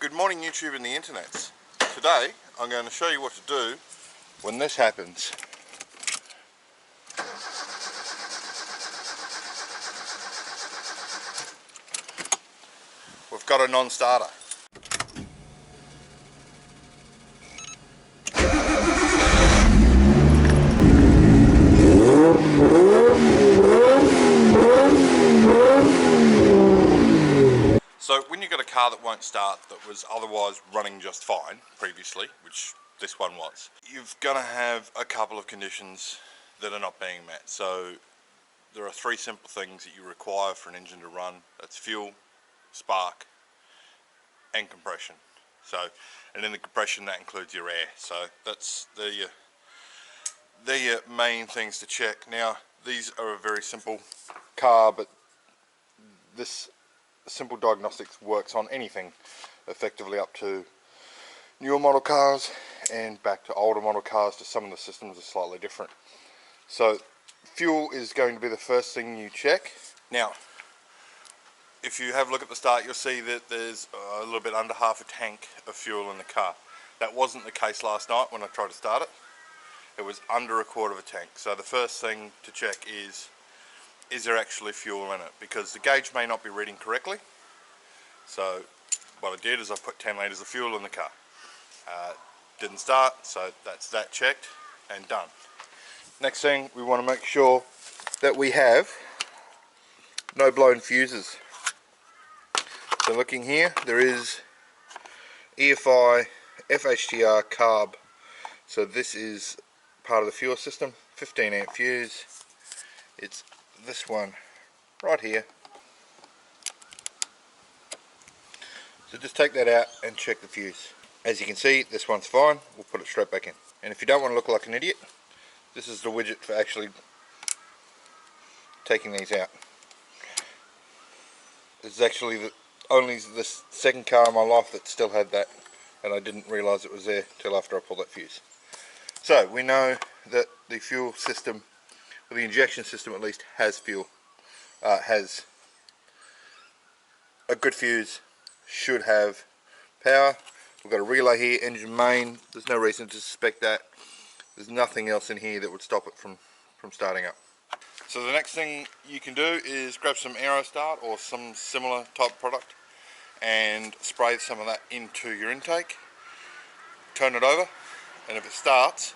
Good morning YouTube and the internets. Today I'm going to show you what to do when this happens. We've got a non-starter. So when you've got a car that won't start, that was otherwise running just fine previously, which this one was, you're going to have a couple of conditions that are not being met. So there are three simple things that you require for an engine to run. That's fuel, spark and compression. So, and in the compression that includes your air. So that's the main things to check. Now these are a very simple car, but this simple diagnostics works on anything effectively, up to newer model cars and back to older model cars. To some of the systems are slightly different. So fuel is going to be the first thing you check. Now if you have a look at the start, you'll see that there's a little bit under half a tank of fuel in the car. That wasn't the case last night when I tried to start it. It was under a quarter of a tank. So the first thing to check is there actually fuel in it? Because the gauge may not be reading correctly. So what I did is I put 10 litres of fuel in the car. Didn't start, so that's that checked and done. Next thing, we want to make sure that we have no blown fuses. So looking here, there is EFI FHTR carb. So this is part of the fuel system, 15 amp fuse. It's this one right here. So just take that out and check the fuse. As you can see, this one's fine. We'll put it straight back in. And if you don't want to look like an idiot, this is the widget for actually taking these out. This is actually only the second car in my life that still had that, and I didn't realise it was there till after I pulled that fuse. So we know that the fuel system, or the injection system at least, has fuel, has a good fuse, should have power. We've got a relay here, engine main. There's no reason to suspect that. There's nothing else in here that would stop it from starting up. So the next thing you can do is grab some Aerostar or some similar type product and spray some of that into your intake. Turn it over, and if it starts,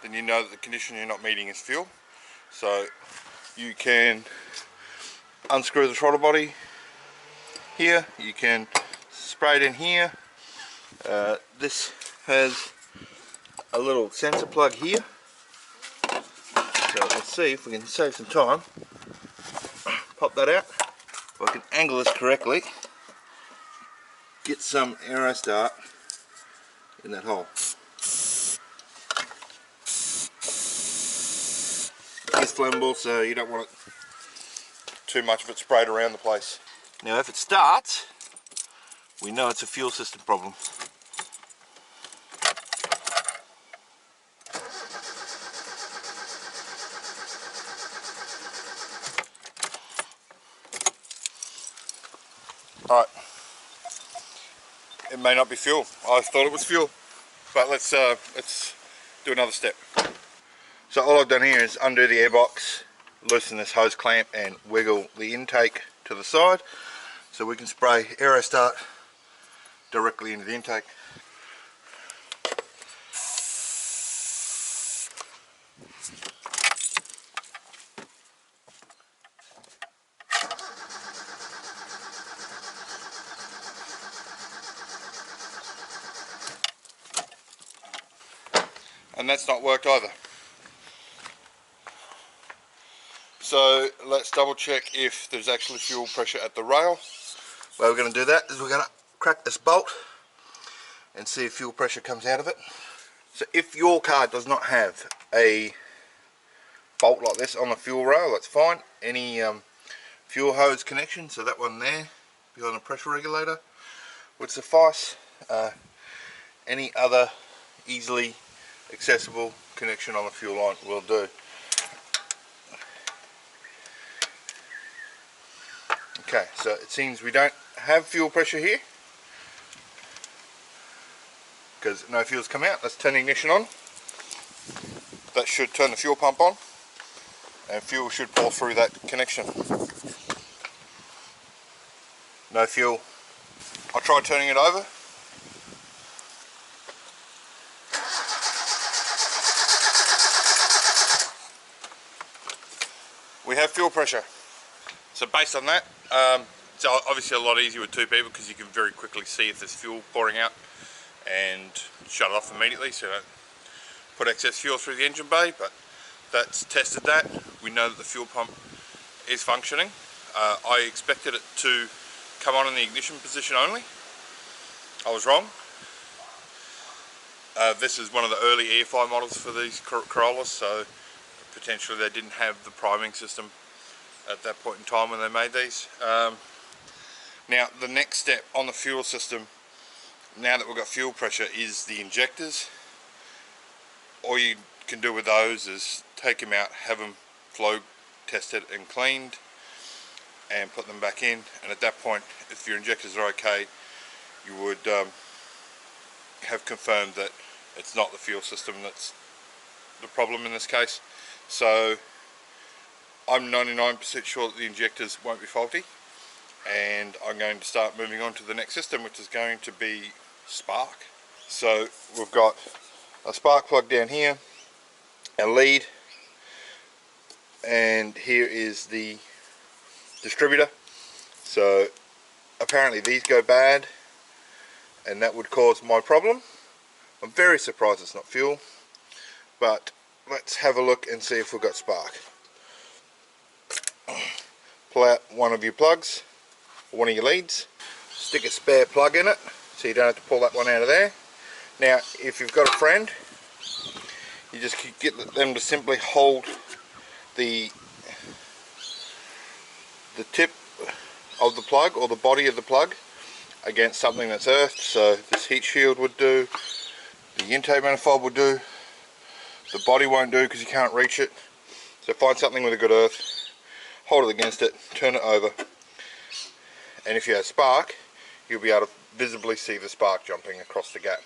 then you know that the condition you're not meeting is fuel. So you can unscrew the throttle body here, you can spray it in here. This has a little sensor plug here. So let's see if we can save some time. Pop that out. If I can angle this correctly, get some Aerostar in that hole. It's flammable, so you don't want too much of it sprayed around the place. Now if it starts, we know it's a fuel system problem. Alright, it may not be fuel. I thought it was fuel, but let's do another step. So all I've done here is undo the airbox, loosen this hose clamp and wiggle the intake to the side so we can spray Aerostar directly into the intake. And that's not worked either. So let's double check if there's actually fuel pressure at the rail. The way we're going to do that is we're going to crack this bolt and see if fuel pressure comes out of it. So if your car does not have a bolt like this on the fuel rail, that's fine. Any fuel hose connection, so that one there behind the pressure regulator, would suffice. Any other easily accessible connection on the fuel line will do. Okay, so it seems we don't have fuel pressure here. because no fuel's come out. Let's turn the ignition on. That should turn the fuel pump on, and fuel should pour through that connection. No fuel. I'll try turning it over. We have fuel pressure. So based on that, it's obviously a lot easier with two people because you can very quickly see if there's fuel pouring out and shut it off immediately so you don't put excess fuel through the engine bay. But that's tested that. We know that the fuel pump is functioning. I expected it to come on in the ignition position only. I was wrong. This is one of the early EFI models for these Corollas, so potentially they didn't have the priming system at that point in time when they made these. Now the next step on the fuel system, now that we've got fuel pressure, is the injectors. All you can do with those is take them out, have them flow tested and cleaned, and put them back in. And at that point, if your injectors are okay, you would have confirmed that it's not the fuel system that's the problem in this case. So I'm 99% sure that the injectors won't be faulty, and I'm going to start moving on to the next system, which is going to be spark. So we've got a spark plug down here, a lead, and here is the distributor. So apparently these go bad, and that would cause my problem. I'm very surprised it's not fuel, but let's have a look and see if we've got spark. Pull out one of your plugs, or one of your leads, stick a spare plug in it so you don't have to pull that one out of there. Now if you've got a friend, you just get them to simply hold the tip of the plug or the body of the plug against something that's earthed. So this heat shield would do, the intake manifold would do, the body won't do because you can't reach it. So find something with a good earth, hold it against it, turn it over, and if you have spark, you'll be able to visibly see the spark jumping across the gap.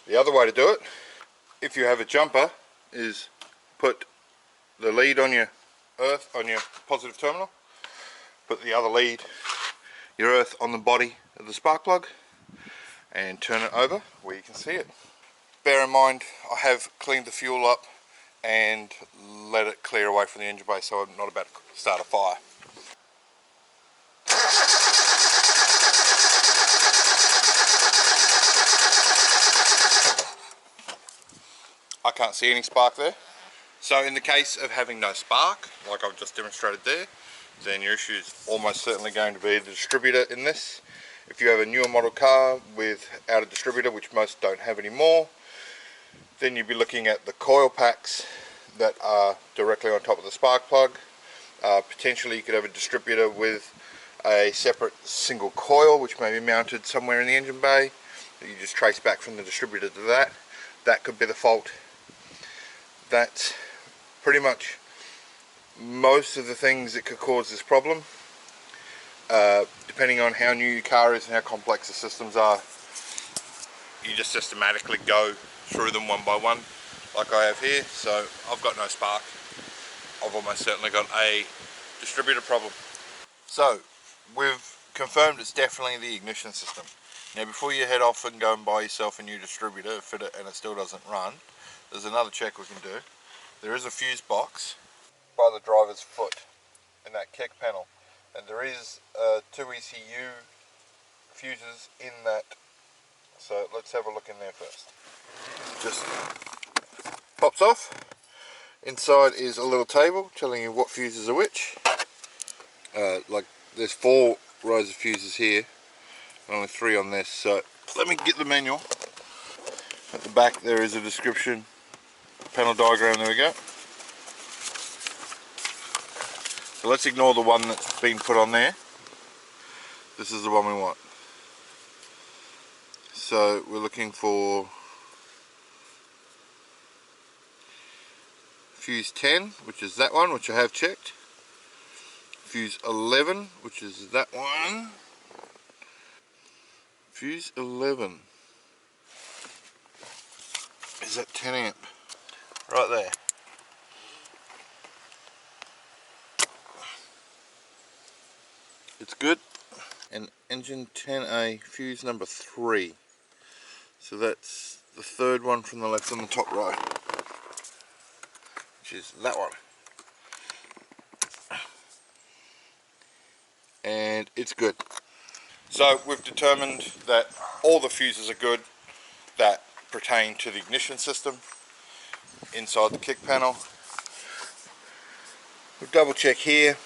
The other way to do it, if you have a jumper, is put the lead on your earth, on your positive terminal, put the other lead, your earth, on the body of the spark plug, and turn it over where you can see it. Bear in mind, I have cleaned the fuel up and let it clear away from the engine bay, so I'm not about to start a fire. I can't see any spark there. So in the case of having no spark, like I've just demonstrated there, then your issue is almost certainly going to be the distributor in this. If you have a newer model car without a distributor, which most don't have anymore, then you'd be looking at the coil packs that are directly on top of the spark plug. Potentially you could have a distributor with a separate single coil which may be mounted somewhere in the engine bay that you just trace back from the distributor to that. That could be the fault. That's pretty much most of the things that could cause this problem. Depending on how new your car is and how complex the systems are, you just systematically go through them one by one like I have here. So I've got no spark. I've almost certainly got a distributor problem. So we've confirmed it's definitely the ignition system. Now before you head off and go and buy yourself a new distributor, fit it and it still doesn't run, there's another check we can do. There is a fuse box by the driver's foot in that kick panel, and there is 2 ECU fuses in that. So let's have a look in there first. Just pops off. Inside is a little table telling you what fuses are which. Like there's 4 rows of fuses here, only 3 on this. So let me get the manual. At the back there is a description, panel diagram, there we go. So let's ignore the one that's been put on there. This is the one we want. So we're looking for fuse 10, which is that one, which I have checked. Fuse 11, which is that one. Fuse 11. is that 10 amp right there. It's good. And engine 10A fuse number 3. So that's the third one from the left on the top right, which is that one. And it's good. So we've determined that all the fuses are good that pertain to the ignition system inside the kick panel. We'll double check here.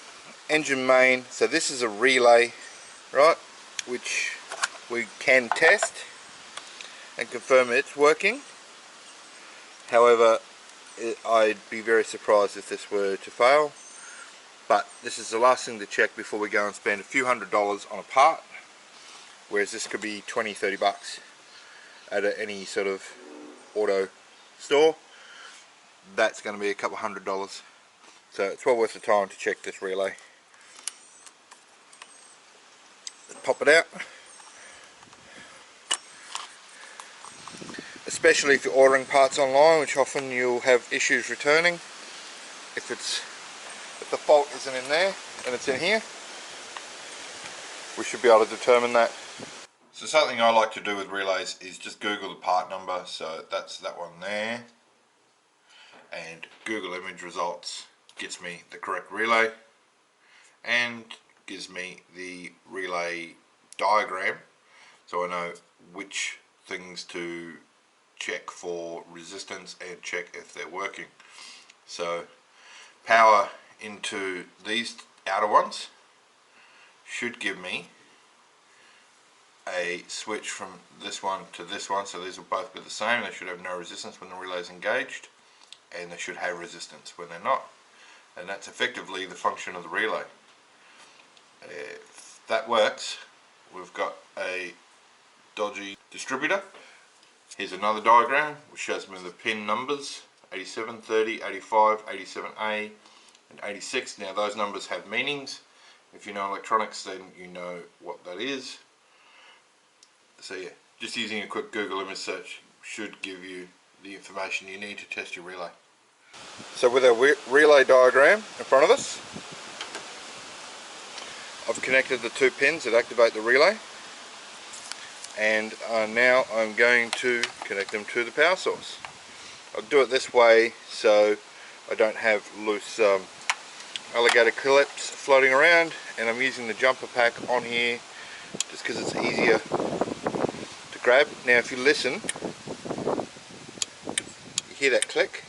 Engine main, so this is a relay, right, which we can test and confirm it's working. However, I'd be very surprised if this were to fail, but this is the last thing to check before we go and spend a few $100s on a part, whereas this could be 20-30 bucks at any sort of auto store. That's going to be a couple $100, so it's well worth the time to check this relay. Let's pop it out. Especially if you're ordering parts online, which often you'll have issues returning. If the fault isn't in there and it's in here, we should be able to determine that. So something I like to do with relays is just Google the part number. So that's that one there, and Google image results gets me the correct relay and gives me the relay diagram, so I know which things to check for resistance and check if they're working. So power into these outer ones should give me a switch from this one to this one, so these will both be the same. They should have no resistance when the relay is engaged, and they should have resistance when they're not, and that's effectively the function of the relay. If that works, we've got a dodgy distributor. Here's another diagram which shows me the pin numbers: 87, 30, 85, 87A and 86. Now those numbers have meanings. If you know electronics, then you know what that is. So yeah, just using a quick Google image search should give you the information you need to test your relay. So with our relay diagram in front of us, I've connected the 2 pins that activate the relay, and now I'm going to connect them to the power source. I'll do it this way so I don't have loose alligator clips floating around, and I'm using the jumper pack on here just because it's easier to grab. Now if you listen, you hear that click.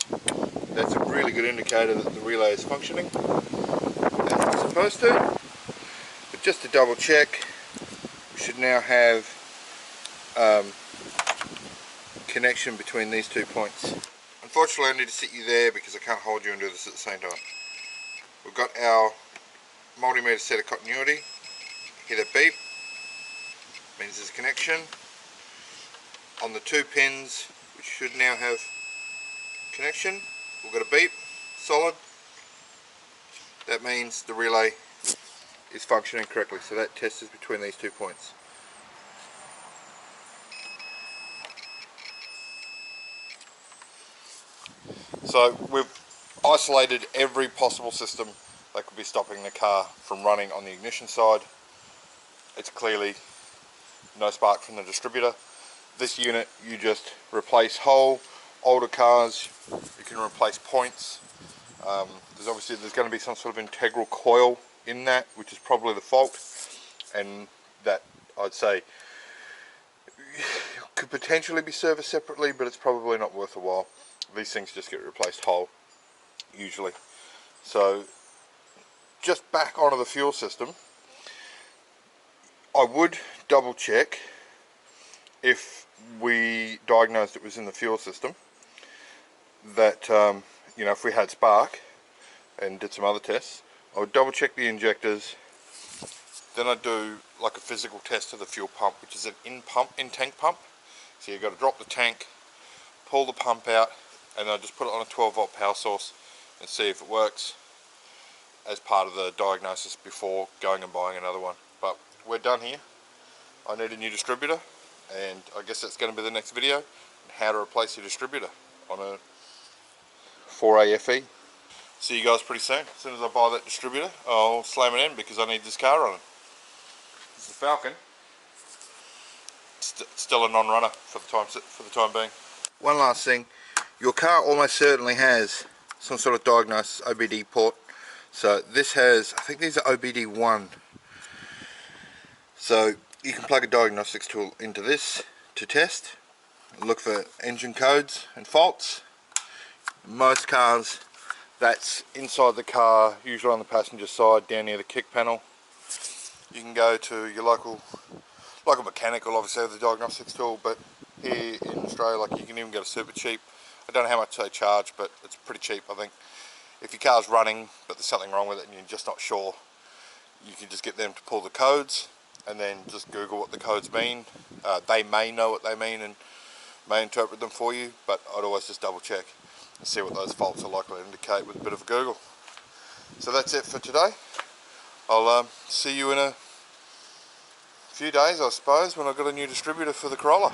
That's a really good indicator that the relay is functioning as it's supposed to. But just to double check, we should now have connection between these 2 points. Unfortunately, I need to sit you there because I can't hold you and do this at the same time. We've got our multimeter set of continuity. Hear that beep? Means there's a connection. On the 2 pins, which should now have connection, we've got a beep, solid. That means the relay is functioning correctly. So that test is between these 2 points. So we've isolated every possible system that could be stopping the car from running on the ignition side. It's clearly no spark from the distributor. This unit you just replace whole. Older cars you can replace points. There's going to be some sort of integral coil in that, which is probably the fault, and that I'd say could potentially be serviced separately, but it's probably not worth a while. These things just get replaced whole usually. So just back onto the fuel system, I would double check if we diagnosed it was in the fuel system that you know, if we had spark and did some other tests, I would double check the injectors. Then I'd do like a physical test of the fuel pump, which is an in-tank pump. So you've got to drop the tank, pull the pump out, and I'll just put it on a 12-volt power source and see if it works as part of the diagnosis before going and buying another one. But we're done here. I need a new distributor, and I guess that's going to be the next video, how to replace your distributor. on a 4AFE. See you guys pretty soon. As soon as I buy that distributor, I'll slam it in because I need this car running. It's the Falcon. Still a non-runner for the time being. One last thing, your car almost certainly has some sort of diagnosis OBD port. So this has, I think these are OBD1. So you can plug a diagnostics tool into this to test, look for engine codes and faults. Most cars, that's inside the car, usually on the passenger side down near the kick panel. You can go to your local mechanic will obviously have the diagnostics tool, but here in Australia, like, you can even get a super cheap. I don't know how much they charge, but it's pretty cheap, I think. If your car's running but there's something wrong with it and you're just not sure, you can just get them to pull the codes and then just Google what the codes mean. They may know what they mean and may interpret them for you, but I'd always just double check and see what those faults are likely to indicate with a bit of a Google. So that's it for today. I'll see you in a few days, I suppose, when I've got a new distributor for the Corolla.